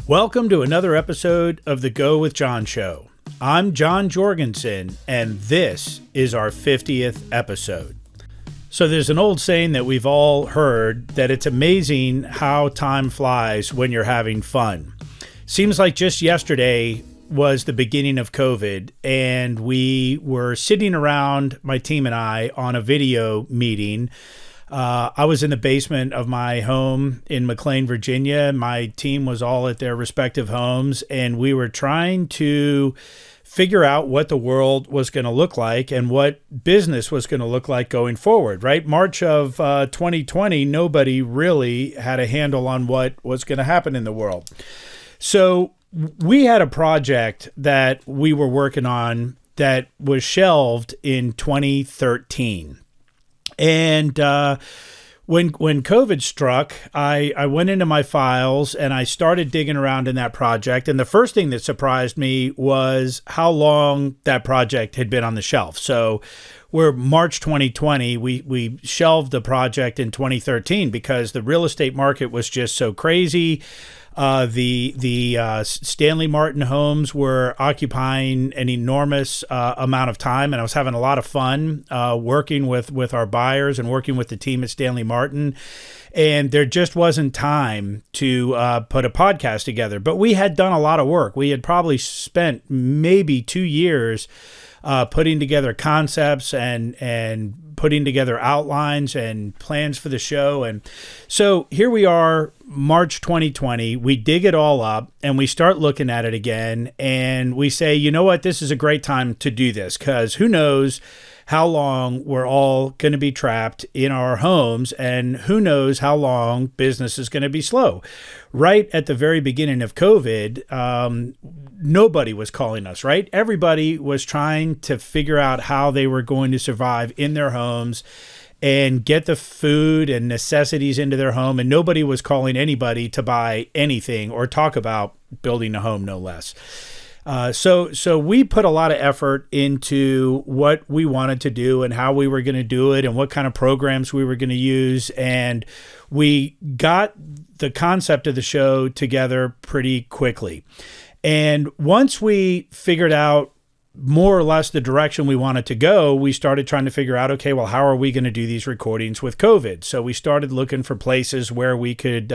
Welcome to another episode of the Go with John Show. I'm John Jorgenson, and this is our 50th episode. So there's an old saying that we've all heard that it's amazing how time flies when you're having fun. Seems like just yesterday was the beginning of COVID, and we were sitting around, my team and I, on a video meeting. I was in the basement of my home in McLean, Virginia. My team was all at their respective homes, and we were trying to figure out what the world was going to look like and what business was going to look like going forward, right? March of 2020, nobody really had a handle on what was going to happen in the world. So we had a project that we were working on that was shelved in 2013. And when COVID struck, I went into my files and I started digging around in that project. And the first thing that surprised me was how long that project had been on the shelf. So we're March 2020. We shelved the project in 2013 because the real estate market was just so crazy. The Stanley Martin homes were occupying an enormous amount of time, and I was having a lot of fun working with our buyers and working with the team at Stanley Martin. And there just wasn't time to put a podcast together. But we had done a lot of work. We had probably spent maybe 2 years putting together concepts and putting together outlines and plans for the show. And so here we are, March 2020, we dig it all up and we start looking at it again. And we say, you know what, this is a great time to do this because who knows how long we're all going to be trapped in our homes, and who knows how long business is going to be slow. Right at the very beginning of COVID, nobody was calling us, right? Everybody was trying to figure out how they were going to survive in their homes and get the food and necessities into their home, and nobody was calling anybody to buy anything or talk about building a home, no less. So we put a lot of effort into what we wanted to do and how we were going to do it and what kind of programs we were going to use. And we got the concept of the show together pretty quickly. And once we figured out more or less the direction we wanted to go, we started trying to figure out, okay, well, how are we going to do these recordings with COVID? So we started looking for places where we could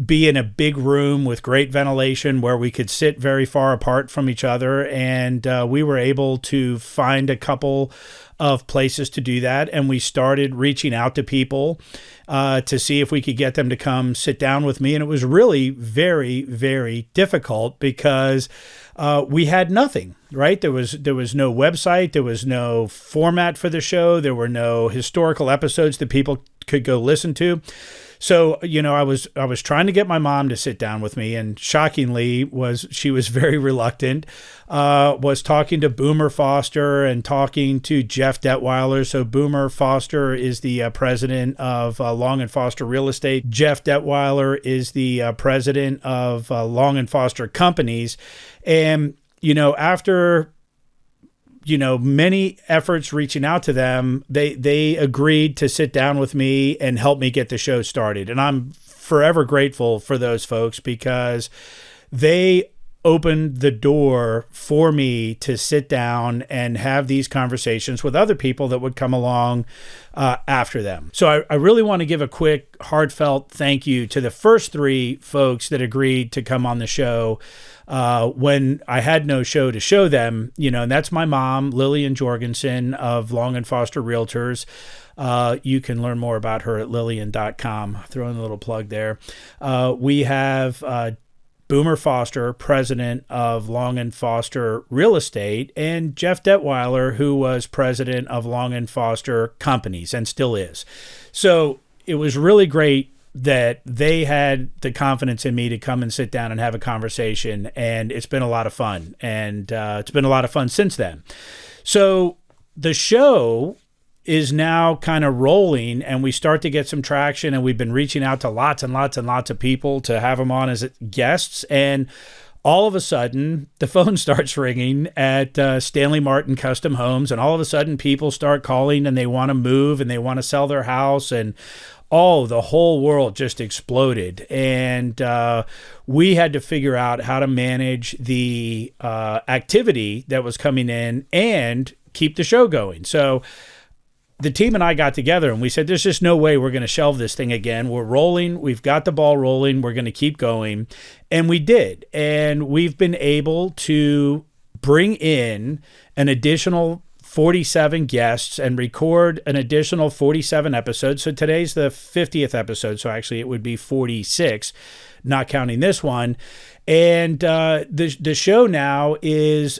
be in a big room with great ventilation where we could sit very far apart from each other. And we were able to find a couple of places to do that. And we started reaching out to people to see if we could get them to come sit down with me. And it was really very, very difficult because we had nothing, right? There was no website. There was no format for the show. There were no historical episodes that people could go listen to. So, you know, I was trying to get my mom to sit down with me, and shockingly she was very reluctant, was talking to Boomer Foster and talking to Jeff Detweiler. So Boomer Foster is the president of Long & Foster Real Estate. Jeff Detweiler is the president of Long & Foster Companies. And, you know, after many efforts reaching out to them, they agreed to sit down with me and help me get the show started. And I'm forever grateful for those folks because they opened the door for me to sit down and have these conversations with other people that would come along after them. So I really want to give a quick, heartfelt thank you to the first 3 folks that agreed to come on the show when I had no show to show them, and that's my mom, Lillian Jorgenson of Long & Foster Realtors. You can learn more about her at lillian.com. Throw in a little plug there. We have Boomer Foster, president of Long & Foster Real Estate, and Jeff Detweiler, who was president of Long & Foster Companies and still is. So it was really great that they had the confidence in me to come and sit down and have a conversation, and it's been a lot of fun, and it's been a lot of fun since then. So the show is now kind of rolling, and we start to get some traction, and we've been reaching out to lots and lots and lots of people to have them on as guests, and all of a sudden, the phone starts ringing at Stanley Martin Custom Homes, and all of a sudden people start calling and they want to move and they want to sell their house, and the whole world just exploded. And we had to figure out how to manage the activity that was coming in and keep the show going. So the team and I got together and we said, there's just no way we're going to shelve this thing again. We're rolling. We've got the ball rolling. We're going to keep going. And we did. And we've been able to bring in an additional 47 guests and record an additional 47 episodes. So today's the 50th episode. So actually it would be 46, not counting this one. And the show now is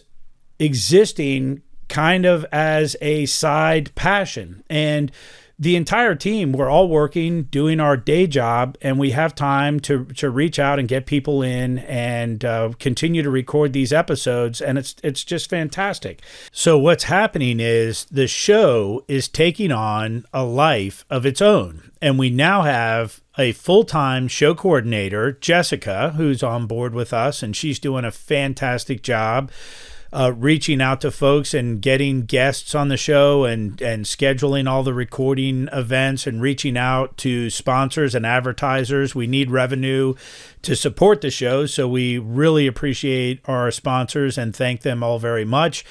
existing kind of as a side passion. And the entire team, we're all working, doing our day job, and we have time to reach out and get people in and continue to record these episodes. And it's just fantastic. So what's happening is the show is taking on a life of its own. And we now have a full-time show coordinator, Jessica, who's on board with us, and she's doing a fantastic job reaching out to folks and getting guests on the show and scheduling all the recording events and reaching out to sponsors and advertisers. We need revenue to support the show, so we really appreciate our sponsors and thank them all very much.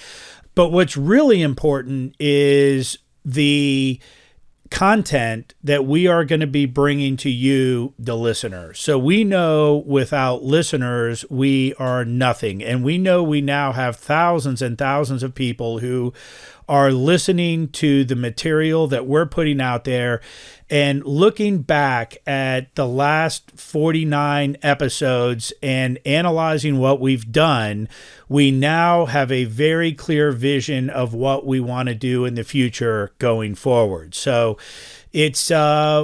But what's really important is the content that we are going to be bringing to you, the listeners. So we know without listeners, we are nothing. And we know we now have thousands and thousands of people who are listening to the material that we're putting out there. And looking back at the last 49 episodes and analyzing what we've done, we now have a very clear vision of what we want to do in the future going forward. So it's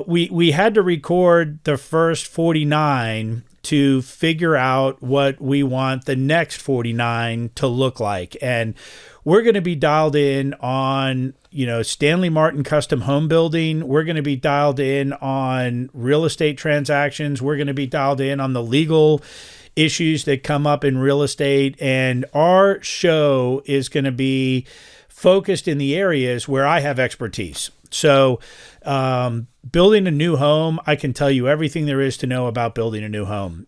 we had to record the first 49 to figure out what we want the next 49 to look like. And we're going to be dialed in on, Stanley Martin custom home building. We're going to be dialed in on real estate transactions. We're going to be dialed in on the legal issues that come up in real estate. And our show is going to be focused in the areas where I have expertise. So, building a new home, I can tell you everything there is to know about building a new home.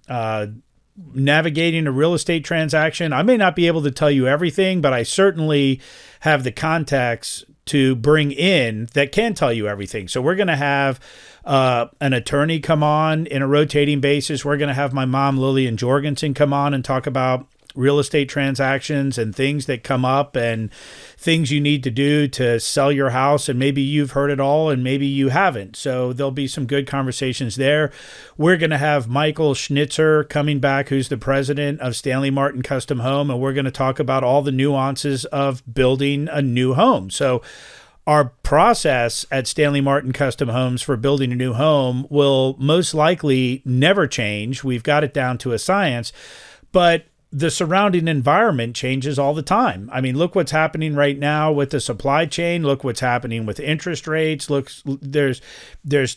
Navigating a real estate transaction, I may not be able to tell you everything, but I certainly have the contacts to bring in that can tell you everything. So we're going to have an attorney come on in a rotating basis. We're going to have my mom, Lillian Jorgenson, come on and talk about real estate transactions and things that come up and things you need to do to sell your house. And maybe you've heard it all and maybe you haven't. So there'll be some good conversations there. We're going to have Michael Schnitzer coming back, who's the president of Stanley Martin Custom Home. And we're going to talk about all the nuances of building a new home. So our process at Stanley Martin Custom Homes for building a new home will most likely never change. We've got it down to a science, but the surrounding environment changes all the time. I mean, look what's happening right now with the supply chain. Look what's happening with interest rates. Look, there's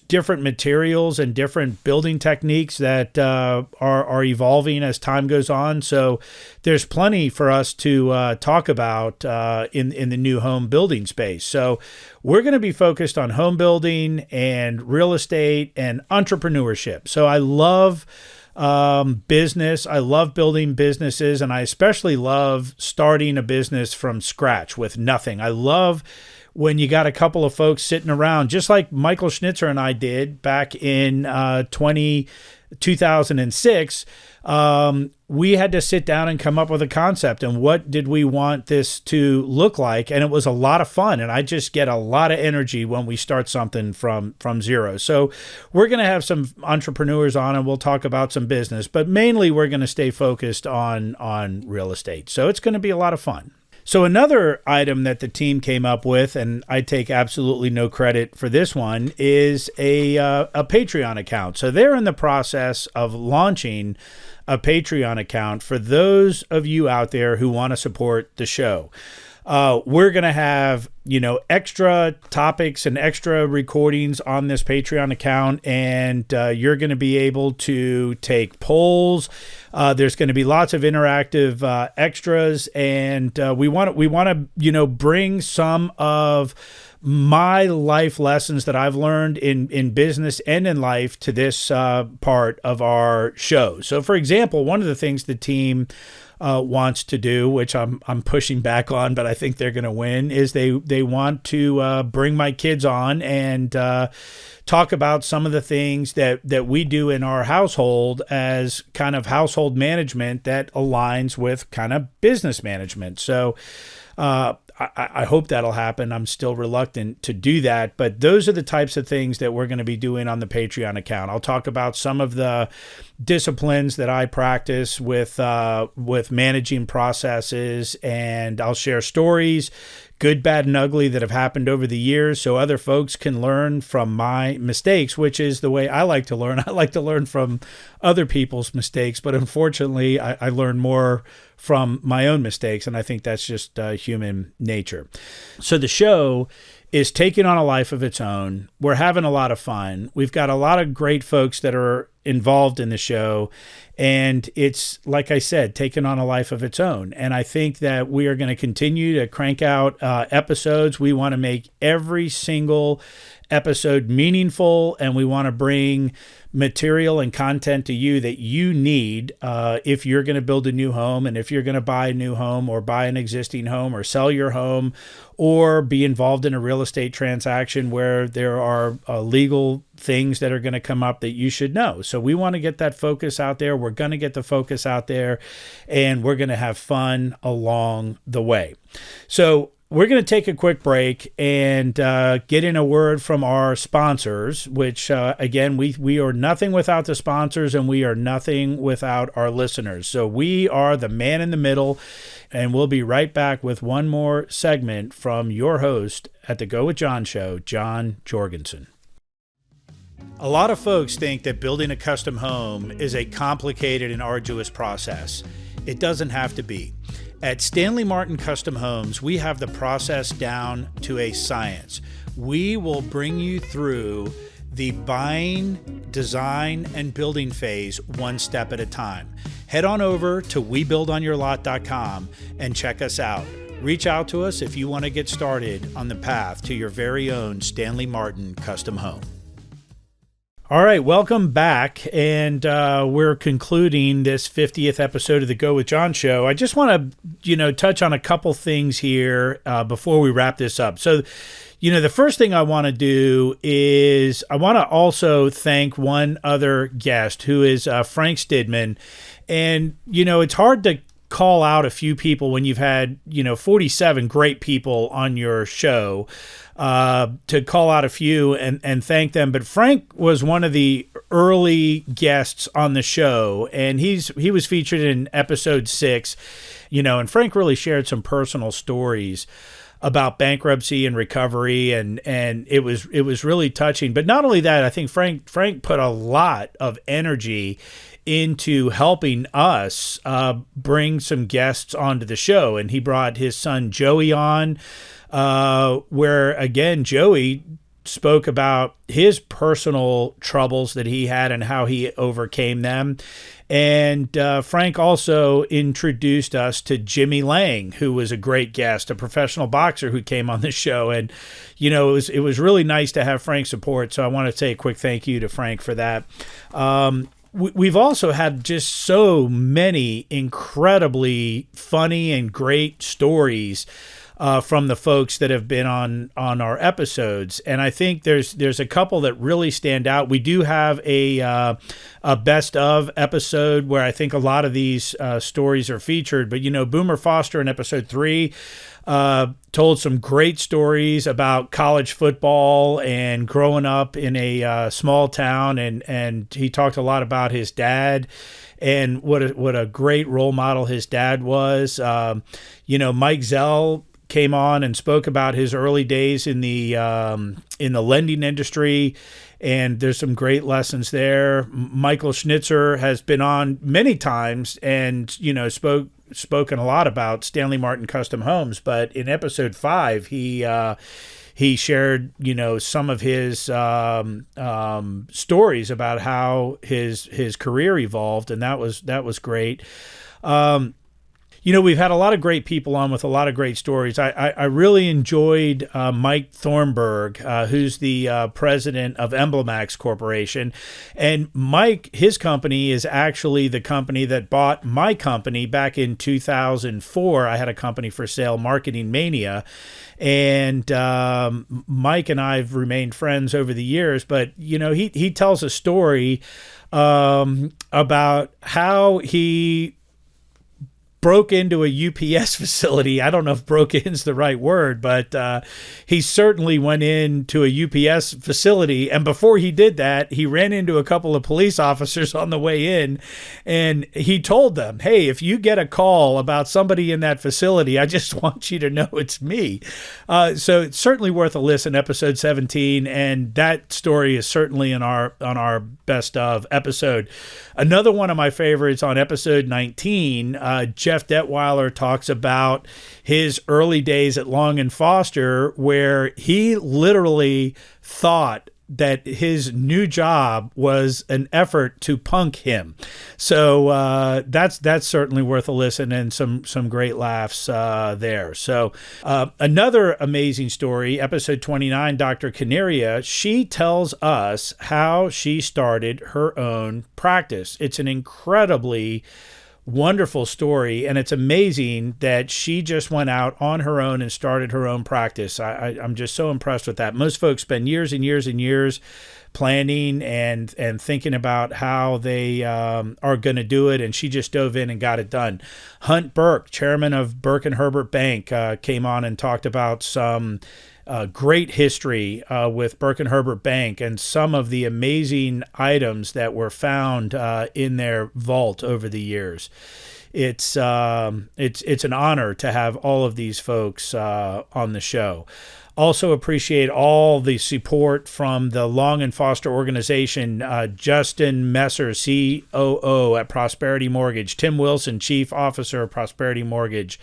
different materials and different building techniques that are evolving as time goes on. So there's plenty for us to talk about in the new home building space. So we're going to be focused on home building and real estate and entrepreneurship. So I love business. I love building businesses, and I especially love starting a business from scratch with nothing. I love when you got a couple of folks sitting around, just like Michael Schnitzer and I did back in 2006. We had to sit down and come up with a concept and what did we want this to look like. And it was a lot of fun. And I just get a lot of energy when we start something from zero. So we're going to have some entrepreneurs on and we'll talk about some business, but mainly we're going to stay focused on real estate. So it's going to be a lot of fun. So another item that the team came up with, and I take absolutely no credit for this one, is a Patreon account. So they're in the process of launching a Patreon account for those of you out there who want to support the show. We're going to have, extra topics and extra recordings on this Patreon account, and you're going to be able to take polls. There's going to be lots of interactive extras, and we want to, bring some of my life lessons that I've learned in business and in life to this part of our show. So, for example, one of the things the team wants to do, which I'm pushing back on, but I think they're going to win, is they want to bring my kids on and talk about some of the things that we do in our household as kind of household management that aligns with kind of business management. So I hope that'll happen. I'm still reluctant to do that, but those are the types of things that we're going to be doing on the Patreon account. I'll talk about some of the disciplines that I practice with managing processes, and I'll share stories, good, bad, and ugly, that have happened over the years so other folks can learn from my mistakes, which is the way I like to learn. I like to learn from other people's mistakes, but unfortunately, I learn more from my own mistakes, and I think that's just human nature. So the show is taking on a life of its own. We're having a lot of fun. We've got a lot of great folks that are involved in the show, and it's, like I said, taken on a life of its own. And I think that we are going to continue to crank out episodes. We want to make every single episode meaningful, and we want to bring material and content to you that you need if you're going to build a new home, and if you're going to buy a new home or buy an existing home or sell your home or be involved in a real estate transaction where there are legal things that are going to come up that you should know. So we want to get that focus out there. We're going to get the focus out there, and we're going to have fun along the way. So we're going to take a quick break and get in a word from our sponsors, which, again, we are nothing without the sponsors, and we are nothing without our listeners. So we are the man in the middle, and we'll be right back with one more segment from your host at the Go With John show, John Jorgenson. A lot of folks think that building a custom home is a complicated and arduous process. It doesn't have to be. At Stanley Martin Custom Homes, we have the process down to a science. We will bring you through the buying, design, and building phase one step at a time. Head on over to webuildonyourlot.com and check us out. Reach out to us if you want to get started on the path to your very own Stanley Martin custom home. All right, welcome back, and we're concluding this 50th episode of the Go With John show. I just want to, touch on a couple things here before we wrap this up. So, the first thing I want to do is I want to also thank one other guest, who is Frank Stidman. And, it's hard to call out a few people when you've had, 47 great people on your show, to call out a few and thank them. But Frank was one of the early guests on the show, and he was featured in episode 6, and Frank really shared some personal stories about bankruptcy and recovery, and it was really touching. But not only that, I think Frank put a lot of energy into helping us bring some guests onto the show, and he brought his son Joey on, where again Joey spoke about his personal troubles that he had and how he overcame them. And Frank also introduced us to Jimmy Lang, who was a great guest, a professional boxer who came on the show. And, it was really nice to have Frank's support. So I want to say a quick thank you to Frank for that. We've also had just so many incredibly funny and great stories from the folks that have been on our episodes, and I think there's a couple that really stand out. We do have a best of episode where I think a lot of these stories are featured, but Boomer Foster in episode 3 told some great stories about college football and growing up in a small town, and he talked a lot about his dad and what a great role model his dad was. Mike Zell came on and spoke about his early days in the lending industry, and there's some great lessons there. Michael Schnitzer has been on many times and spoke spoken a lot about Stanley Martin Custom Homes, but in episode 5, he shared, some of his stories about how his career evolved, and that was great. We've had a lot of great people on with a lot of great stories. I really enjoyed Mike Thornburg, who's the president of Emblemax Corporation. And Mike, his company is actually the company that bought my company back in 2004. I had a company for sale, Marketing Mania. And Mike and I have remained friends over the years. But, he tells a story about how he broke into a UPS facility. I don't know if broke in's the right word, but he certainly went into a UPS facility. And before he did that, he ran into a couple of police officers on the way in. And he told them, hey, if you get a call about somebody in that facility, I just want you to know it's me. So it's certainly worth a listen, episode 17. And that story is certainly on our best of episode. Another one of my favorites on episode 19, Jeff Detweiler talks about his early days at Long & Foster, where he literally thought that his new job was an effort to punk him. So that's certainly worth a listen, and some great laughs there. So another amazing story, episode 29, Dr. Canaria, she tells us how she started her own practice. It's an incredibly wonderful story, and it's amazing that she just went out on her own and started her own practice. I'm just so impressed with that. Most folks spend years and years and years planning and thinking about how they are going to do it, and she just dove in and got it done. Hunt Burke, chairman of Burke and Herbert Bank, came on and talked about some great history with Burke and Herbert Bank and some of the amazing items that were found in their vault over the years. It's an honor to have all of these folks on the show. Also appreciate all the support from the Long & Foster organization, Justin Messer, COO at Prosperity Mortgage, Tim Wilson, Chief Officer of Prosperity Mortgage,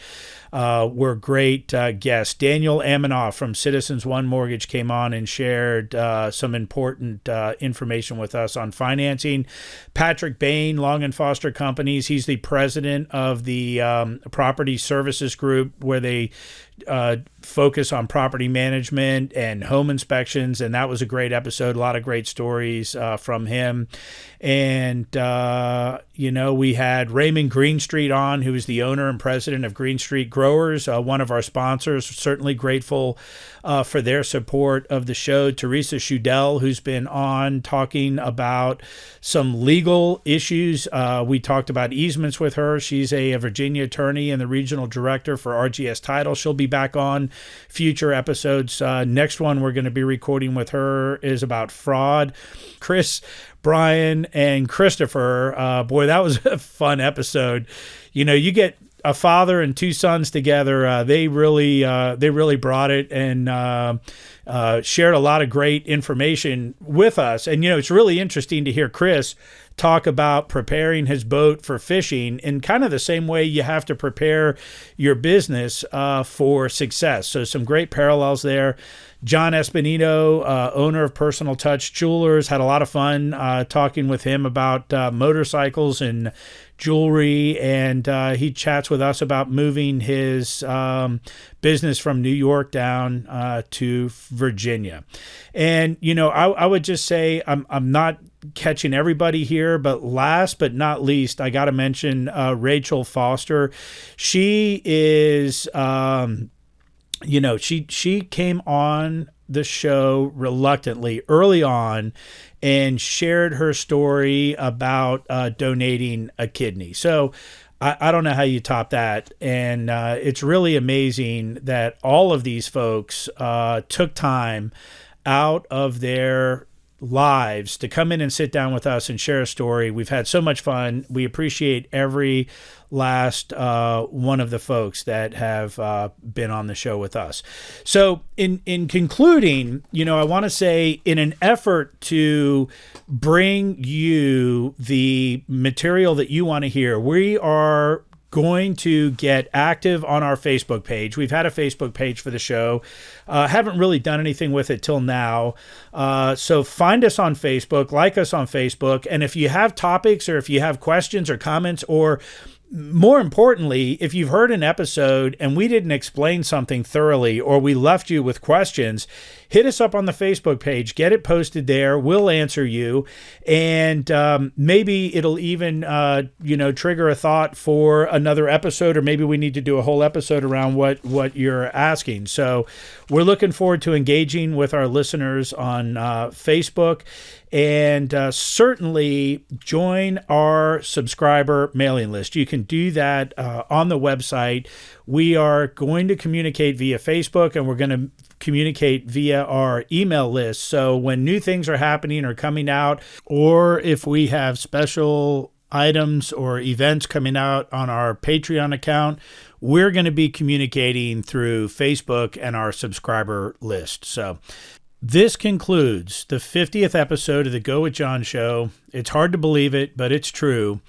were great guests. Daniel Amanoff from Citizens One Mortgage came on and shared some important information with us on financing. Patrick Bain, Long & Foster Companies, he's the president of the Property Services Group, where they focus on property management and home inspections, and that was a great episode. A lot of great stories from him. And we had Raymond Greenstreet on, who is the owner and president of Greenstreet Growers, one of our sponsors. Certainly grateful for their support of the show. Teresa Schudel, who's been on talking about some legal issues. We talked about easements with her. She's a Virginia attorney and the regional director for RGS Title. She'll be back on future episodes. Next one we're going to be recording with her is about fraud. Chris, Brian, and Christopher, boy, that was a fun episode. You get a father and two sons together. They really brought it and shared a lot of great information with us. And it's really interesting to hear Chris talk about preparing his boat for fishing in kind of the same way you have to prepare your business for success. So some great parallels there. John Espinito, owner of Personal Touch Jewelers, had a lot of fun talking with him about motorcycles and jewelry, and he chats with us about moving his business from New York down to Virginia. And I would just say I'm not catching everybody here, but last but not least, I got to mention Rachel Foster. She is she came on the show reluctantly early on and shared her story about donating a kidney. So I don't know how you top that. And it's really amazing that all of these folks took time out of their lives to come in and sit down with us and share a story. We've had so much fun. We appreciate every last one of the folks that have been on the show with us. So in concluding, I want to say, in an effort to bring you the material that you want to hear, we are going to get active on our Facebook page. We've had a Facebook page for the show. Haven't really done anything with it till now. So find us on Facebook, like us on Facebook. And if you have topics or if you have questions or comments, or more importantly, if you've heard an episode and we didn't explain something thoroughly or we left you with questions, hit us up on the Facebook page, get it posted there. We'll answer you. And maybe it'll even, trigger a thought for another episode, or maybe we need to do a whole episode around what you're asking. So we're looking forward to engaging with our listeners on Facebook. And certainly join our subscriber mailing list. You can do that on the website. We are going to communicate via Facebook, and we're going to communicate via our email list. So when new things are happening or coming out, or if we have special items or events coming out on our Patreon account, we're going to be communicating through Facebook and our subscriber list. So this concludes the 50th episode of the Go with John show. It's hard to believe it, but it's true.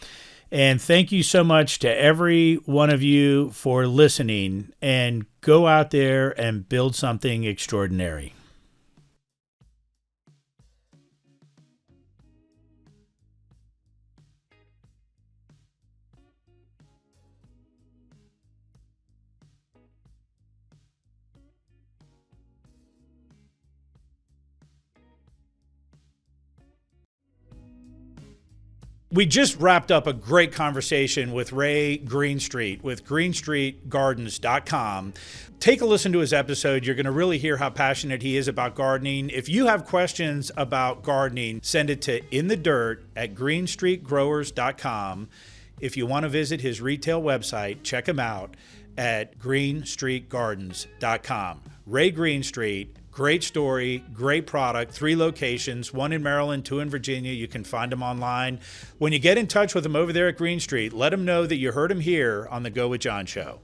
And thank you so much to every one of you for listening, and go out there and build something extraordinary. We just wrapped up a great conversation with Ray Greenstreet with greenstreetgardens.com. Take a listen to his episode. You're going to really hear how passionate he is about gardening. If you have questions about gardening, send it to inthedirt@greenstreetgrowers.com. If you want to visit his retail website, check him out at greenstreetgardens.com. Ray Greenstreet. Great story, great product, 3 locations, 1 in Maryland, 2 in Virginia. You can find them online. When you get in touch with them over there at Green Street, let them know that you heard them here on the Go with John show.